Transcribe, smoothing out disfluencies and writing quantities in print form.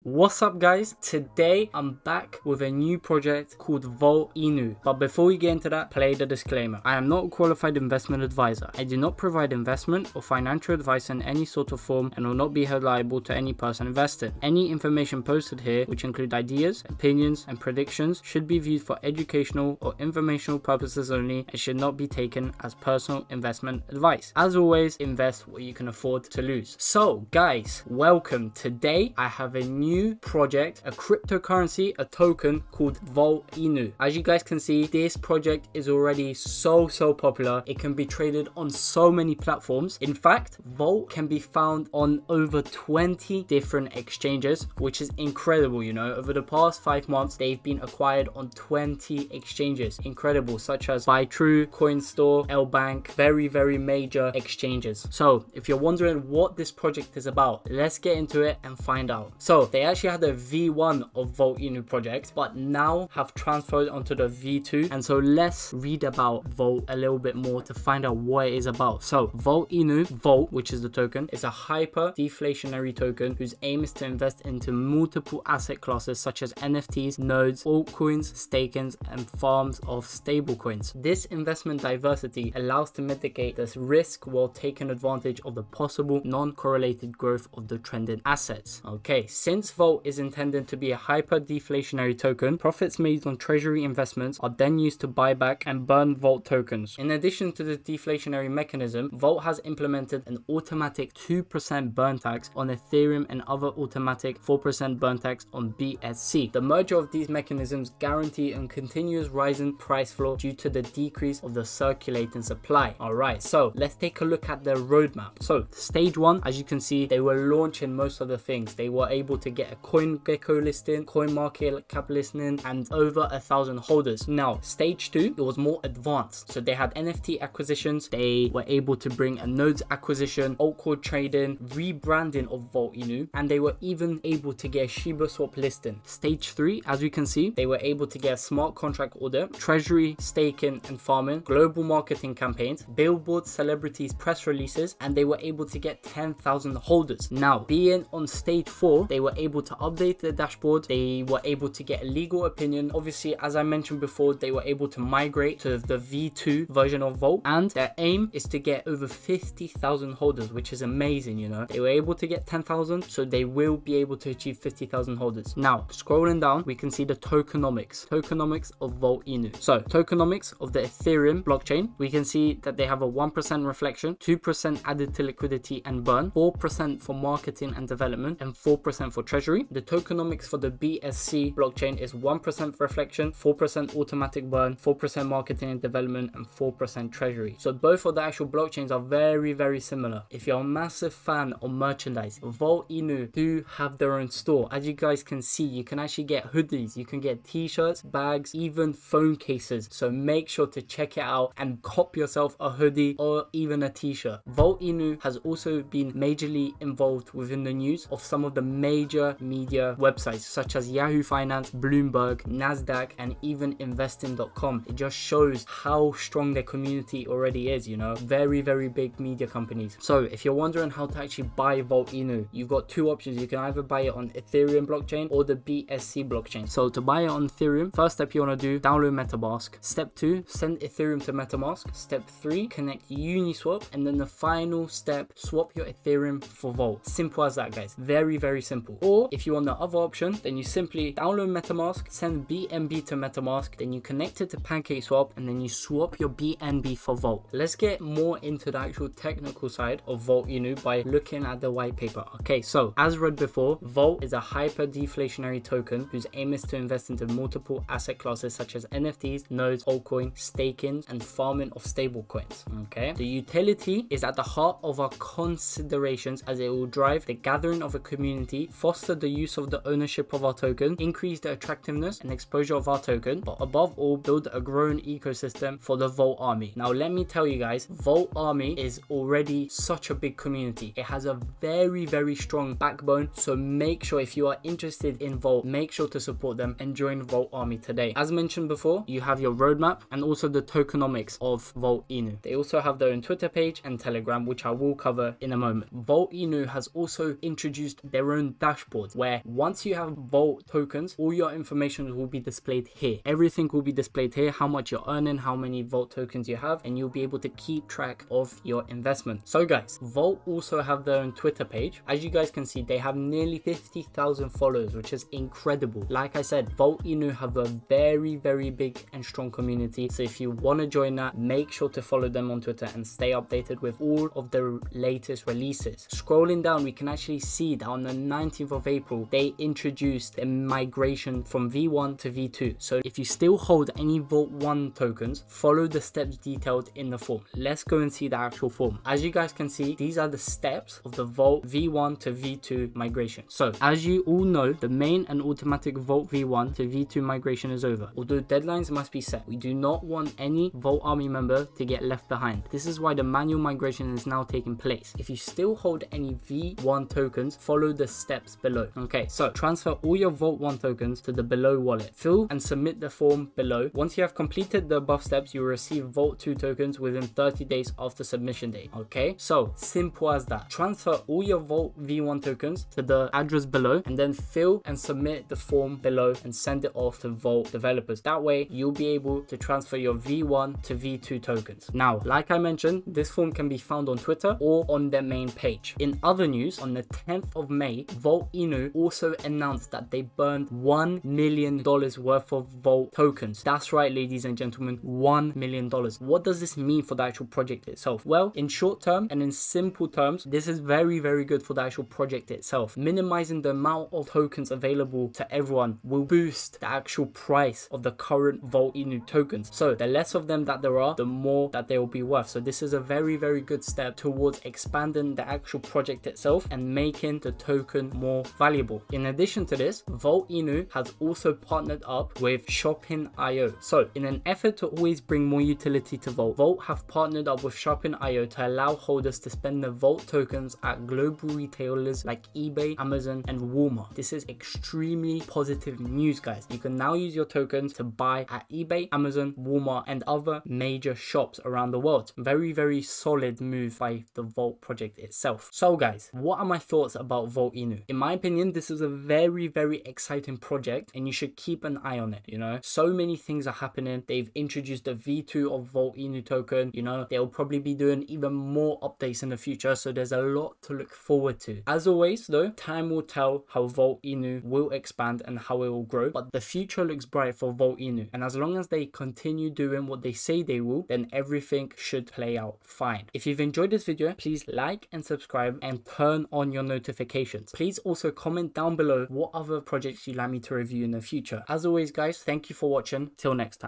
What's up guys, today I'm back with a new project called Vault Inu. But before we get into that, play the disclaimer. I am not a qualified investment advisor. I do not provide investment or financial advice in any sort of form and will not be held liable to any person invested. Any information posted here, which include ideas, opinions and predictions, should be viewed for educational or informational purposes only and should not be taken as personal investment advice. As always, invest what you can afford to lose. So guys, welcome. Today I have a new project, a cryptocurrency, a token called Vault Inu. As you guys can see, this project is already so popular. It can be traded on so many platforms. In fact, Vault can be found on over 20 different exchanges, which is incredible. You know, over the past 5 months they've been acquired on 20 exchanges. Incredible, such as BuyTrue, CoinStore, LBank, very major exchanges. So if you're wondering what this project is about, let's get into it and find out. So they actually had a V1 of Vault Inu project, but now have transferred onto the V2. And so let's read about Vault a little bit more to find out what it is about. So Vault Inu, Vault, which is the token, is a hyper-deflationary token whose aim is to invest into multiple asset classes such as NFTs, nodes, altcoins, stakings, and farms of stablecoins. This investment diversity allows to mitigate this risk while taking advantage of the possible non-correlated growth of the trending assets. Okay, since Vault is intended to be a hyper-deflationary token, profits made on treasury investments are then used to buy back and burn Vault tokens. In addition to the deflationary mechanism, Vault has implemented an automatic 2% burn tax on Ethereum and other automatic 4% burn tax on BSC. The merger of these mechanisms guarantee a continuous rising price floor due to the decrease of the circulating supply. Alright, so let's take a look at their roadmap. So stage 1, as you can see, they were launching most of the things. They were able to get a CoinGecko listing, CoinMarketCap listing, and over 1,000 holders. Now stage 2, it was more advanced. So they had NFT acquisitions, they were able to bring a nodes acquisition, altcoin trading, rebranding of Vault Inu, and they were even able to get a Shiba Swap listing. Stage 3, as we can see, they were able to get a smart contract order, treasury, staking and farming, global marketing campaigns, billboard celebrities press releases, and they were able to get 10,000 holders. Now being on stage 4, they were able to update the dashboard, they were able to get a legal opinion. Obviously, as I mentioned before, they were able to migrate to the V2 version of Vault, and their aim is to get over 50,000 holders, which is amazing. You know, they were able to get 10,000, so they will be able to achieve 50,000 holders. Now scrolling down, we can see the tokenomics of Vault Inu. So tokenomics of the Ethereum blockchain, we can see that they have a 1% reflection, 2% added to liquidity and burn, 4% for marketing and development, and 4% for treasury. The tokenomics for the BSC blockchain is 1% reflection, 4% automatic burn, 4% marketing and development, and 4% treasury. So both of the actual blockchains are very similar. If you're a massive fan of merchandise, Vault Inu do have their own store. As you guys can see, you can actually get hoodies, you can get t-shirts, bags, even phone cases. So make sure to check it out and cop yourself a hoodie or even a t-shirt. Vault Inu has also been majorly involved within the news of some of the major media websites such as Yahoo Finance, Bloomberg, Nasdaq, and even investing.com. It just shows how strong their community already is. You know, very big media companies. So if you're wondering how to actually buy Vault Inu, you've got two options. You can either buy it on Ethereum blockchain or the BSC blockchain. So to buy it on Ethereum, first step you want to do, download MetaMask. Step 2, send Ethereum to MetaMask. Step 3, connect Uniswap, and then the final step, swap your Ethereum for Vault. Simple as that, guys. Very simple. Or if you want the other option, then you simply download MetaMask, send BNB to MetaMask, then you connect it to PancakeSwap, and then you swap your BNB for Vault. Let's get more into the actual technical side of Vault Inu by looking at the white paper. Okay, so as read before, Vault is a hyper-deflationary token whose aim is to invest into multiple asset classes such as NFTs, nodes, altcoin, staking, and farming of stablecoins. Okay, the utility is at the heart of our considerations as it will drive the gathering of a community, foster the use of the ownership of our token, increase the attractiveness and exposure of our token, but above all, build a growing ecosystem for the Vault Army. Now let me tell you guys, Vault Army is already such a big community. It has a very strong backbone, so make sure if you are interested in Vault, make sure to support them and join Vault Army today. As mentioned before, you have your roadmap and also the tokenomics of Vault Inu. They also have their own Twitter page and Telegram, which I will cover in a moment. Vault Inu has also introduced their own dashboard dashboard where once you have Vault tokens, all your information will be displayed here. Everything will be displayed here, how much you're earning, how many Vault tokens you have, and you'll be able to keep track of your investment. So guys, Vault also have their own Twitter page. As you guys can see, they have nearly 50,000 followers, which is incredible. Like I said, Vault Inu have a very big and strong community. So if you want to join that, make sure to follow them on Twitter and stay updated with all of the latest releases. Scrolling down, we can actually see that on the 19th of April, they introduced a migration from V1 to V2. So if you still hold any Vault 1 tokens, follow the steps detailed in the form. Let's go and see the actual form. As you guys can see, these are the steps of the Vault V1 to V2 migration. So as you all know, the main and automatic Vault V1 to V2 migration is over. Although deadlines must be set, we do not want any Vault Army member to get left behind. This is why the manual migration is now taking place. If you still hold any V1 tokens, follow the steps below. Okay, so transfer all your Vault 1 tokens to the below wallet. Fill and submit the form below. Once you have completed the above steps, you will receive Vault 2 tokens within 30 days after submission date. Okay, so simple as that. Transfer all your Vault V1 tokens to the address below and then fill and submit the form below and send it off to Vault developers. That way you'll be able to transfer your V1 to V2 tokens. Now, like I mentioned, this form can be found on Twitter or on their main page. In other news, on the 10th of May, Vault Inu also announced that they burned $1 million worth of Vault tokens. That's right, ladies and gentlemen, $1 million. What does this mean for the actual project itself? Well, in short term and in simple terms, this is very good for the actual project itself. Minimizing the amount of tokens available to everyone will boost the actual price of the current Vault Inu tokens. So the less of them that there are, the more that they will be worth. So this is a very good step towards expanding the actual project itself and making the token more valuable. In addition to this, Vault Inu has also partnered up with Shopping.io. So in an effort to always bring more utility to Vault have partnered up with Shopping.io to allow holders to spend the Vault tokens at global retailers like eBay, Amazon, and Walmart. This is extremely positive news, guys. You can now use your tokens to buy at eBay, Amazon, Walmart, and other major shops around the world. Very solid move by the Vault project itself. So guys, what are my thoughts about Vault Inu? In my opinion, this is a very exciting project and you should keep an eye on it. You know, so many things are happening. They've introduced the V2 of Vault Inu token. You know, they'll probably be doing even more updates in the future, so there's a lot to look forward to. As always though, time will tell how Vault Inu will expand and how it will grow, but the future looks bright for Vault Inu, and as long as they continue doing what they say they will, then everything should play out fine. If you've enjoyed this video, please like and subscribe and turn on your notifications. Please also comment down below what other projects you'd like me to review in the future. As always guys, thank you for watching. Till next time.